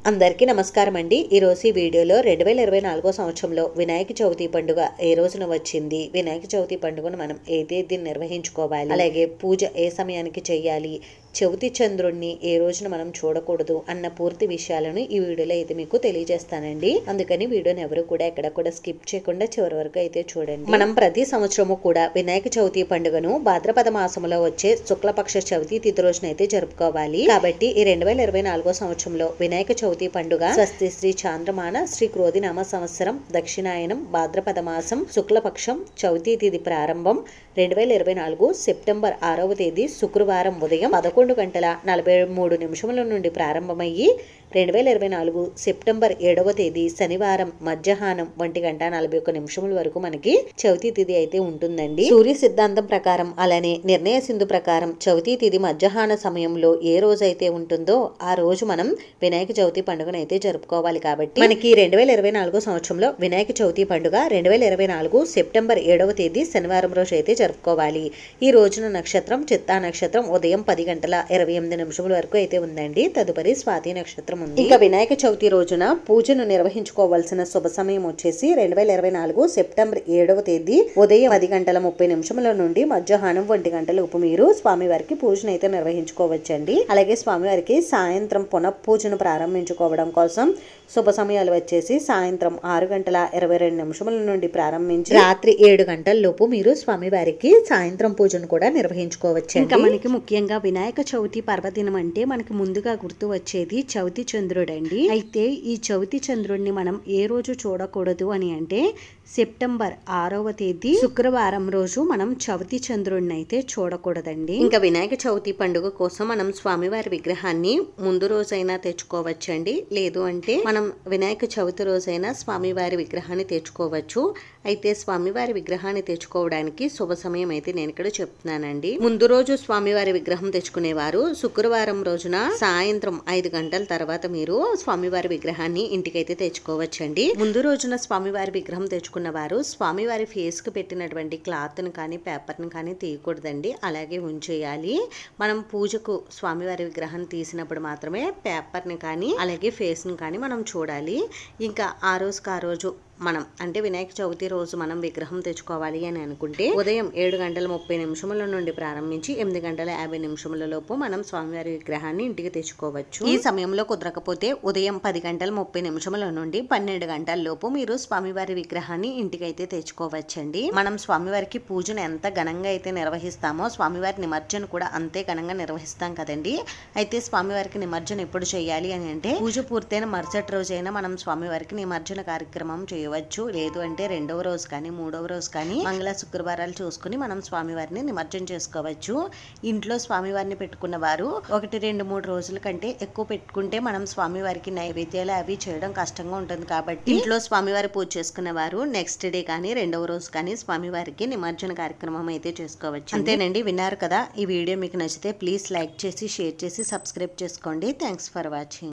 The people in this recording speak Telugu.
అందరికీ నమస్కారం అండి। ఈ రోజు ఈ వీడియోలో 2024 సంవత్సరంలో వినాయక చవితి పండుగ ఏ రోజున వచ్చింది, వినాయక చవితి పండుగను మనం ఏ తేదీన నిర్వహించుకోవాలి, అలాగే పూజ ఏ సమయానికి చేయాలి, చవితి చంద్రుణ్ణి ఏ రోజున మనం చూడకూడదు అన్న పూర్తి విషయాలను ఈ వీడియోలో అయితే మీకు తెలియజేస్తానండి। అందుకని వీడియోని ఎవరు కూడా ఎక్కడ కూడా స్కిప్ చేయకుండా చివరి వరకు అయితే చూడండి। మనం ప్రతి సంవత్సరము కూడా వినాయక చవితి పండుగను భాద్రపద మాసంలో వచ్చే శుక్లపక్ష చవితి తిథి రోజున అయితే జరుపుకోవాలి। కాబట్టి ఈ 2024 సంవత్సరంలో వినాయక చవితి పండుగ స్వస్తి శ్రీ చాంద్రమాన శ్రీ క్రోధినామ సంవత్సరం దక్షిణాయనం భాద్రపద మాసం శుక్లపక్షం చవితి తిథి ప్రారంభం 2024 సెప్టెంబర్ 6వ తేదీ శుక్రవారం ఉదయం 11:43 నుండి ప్రారంభమయ్యి 2024 సెప్టెంబర్ 7వ తేదీ శనివారం మధ్యాహ్నం 1:41 వరకు మనకి చవితి తిథి అయితే ఉంటుందండి। సూర్య సిద్ధాంతం ప్రకారం అలానే నిర్ణయ సింధు ప్రకారం చవితి తిథి మధ్యాహ్న సమయంలో ఏ రోజు అయితే ఉంటుందో ఆ రోజు మనం వినాయక చవితి పండుగను అయితే జరుపుకోవాలి। కాబట్టి మనకి 2024 సంవత్సరంలో వినాయక చవితి పండుగ 2024 సెప్టెంబర్ 7వ తేదీ శనివారం రోజు అయితే జరుపుకోవాలి। ఈ రోజున నక్షత్రం చిత్తా నక్షత్రం ఉదయం 10:28 వరకు అయితే ఉందండి। తదుపరి స్వాతి నక్షత్రం ఉంది। ఇంకా వినాయక చవితి రోజున పూజను నిర్వహించుకోవాల్సిన శుభ సమయం వచ్చేసి 2024 సెప్టెంబర్ 7వ తేదీ ఉదయం 10:30 నుండి మధ్యాహ్నం 1 లోపు మీరు స్వామివారికి పూజను అయితే నిర్వహించుకోవచ్చండి। అలాగే స్వామివారికి సాయంత్రం పునః పూజను ప్రారంభించుకోవడం కోసం శుభ సమయాలు వచ్చేసి సాయంత్రం 6:22 నుండి ప్రారంభించి రాత్రి 7 గంటల లోపు మీరు స్వామివారికి సాయంత్రం పూజను కూడా నిర్వహించుకోవచ్చు। ఇంకా మనకి ముఖ్యంగా వినాయక చవితి పర్వదినం అంటే మనకి ముందుగా గుర్తు వచ్చేది చవితి చంద్రుడు అండి। అయితే ఈ చవితి చంద్రుడిని మనం ఏ రోజు చూడకూడదు అని అంటే సెప్టెంబర్ 6వ తేదీ శుక్రవారం రోజు మనం చవితి చంద్రుడిని అయితే చూడకూడదండి। ఇంకా వినాయక చవితి పండుగ కోసం మనం స్వామివారి విగ్రహాన్ని ముందు రోజైనా తెచ్చుకోవచ్చండి, లేదు అంటే మనం వినాయక చవితి రోజైనా స్వామివారి విగ్రహాన్ని తెచ్చుకోవచ్చు। అయితే స్వామివారి విగ్రహాన్ని తెచ్చుకోవడానికి శుభ సమయం అయితే నేను ఇక్కడ చెప్తున్నానండి। ముందు రోజు స్వామివారి విగ్రహం తెచ్చుకునేవారు శుక్రవారం రోజున సాయంత్రం 5 గంటల తర్వాత మీరు స్వామివారి విగ్రహాన్ని ఇంటికైతే తెచ్చుకోవచ్చండి। ముందు రోజున స్వామివారి విగ్రహం తెచ్చుకున్న వారు స్వామివారి ఫేస్ కు పెట్టినటువంటి క్లాత్ ని కానీ పేపర్ ని కానీ తీయకూడదండి, అలాగే ఉంచేయాలి। మనం పూజకు స్వామివారి విగ్రహాన్ని తీసినప్పుడు మాత్రమే పేపర్ ని కానీ అలాగే ఫేస్ ని కానీ మనం చూడాలి। ఇంకా ఆ రోజు మనం అంటే వినాయక చవితి రోజు మనం విగ్రహం తెచ్చుకోవాలి అని అనుకుంటే ఉదయం 7:30 నుండి ప్రారంభించి 8:50 లోపు మనం స్వామివారి విగ్రహాన్ని ఇంటికి తెచ్చుకోవచ్చు। ఈ సమయంలో కుదరకపోతే ఉదయం 10:30 నుండి 12 గంటల లోపు మీరు స్వామివారి విగ్రహాన్ని ఇంటికి అయితే తెచ్చుకోవచ్చండి। మనం స్వామివారికి పూజను ఎంత ఘనంగా అయితే నిర్వహిస్తామో స్వామివారి నిమజ్జన కూడా అంతే ఘనంగా నిర్వహిస్తాం కదండి। అయితే స్వామివారికి నిమజ్జన ఎప్పుడు చేయాలి అని అంటే పూజ పూర్తయిన మరుసటి రోజైనా మనం స్వామివారికి నిమజ్జన కార్యక్రమం చేయవచ్చు, లేదు అంటే 2వ రోజు కానీ 3వ రోజు కానీ మంగళ శుక్రవారాలు చూసుకుని మనం స్వామివారిని నిమజ్జనం చేసుకోవచ్చు। ఇంట్లో స్వామివారిని పెట్టుకున్న వారు 1, 2, 3 రోజుల కంటే ఎక్కువ పెట్టుకుంటే మనం స్వామివారికి నైవేద్యాలు అవి చేయడం కష్టంగా ఉంటుంది। కాబట్టి ఇంట్లో స్వామివారి పూజ చేసుకున్న వారు నెక్స్ట్ డే కానీ 2వ రోజు కానీ స్వామివారికి నిమజ్జన కార్యక్రమం అయితే చేసుకోవచ్చు। అంతేనండి, విన్నారు కదా। ఈ వీడియో మీకు నచ్చితే ప్లీజ్ లైక్ చేసి షేర్ చేసి సబ్స్క్రైబ్ చేసుకోండి। Thanks for watching.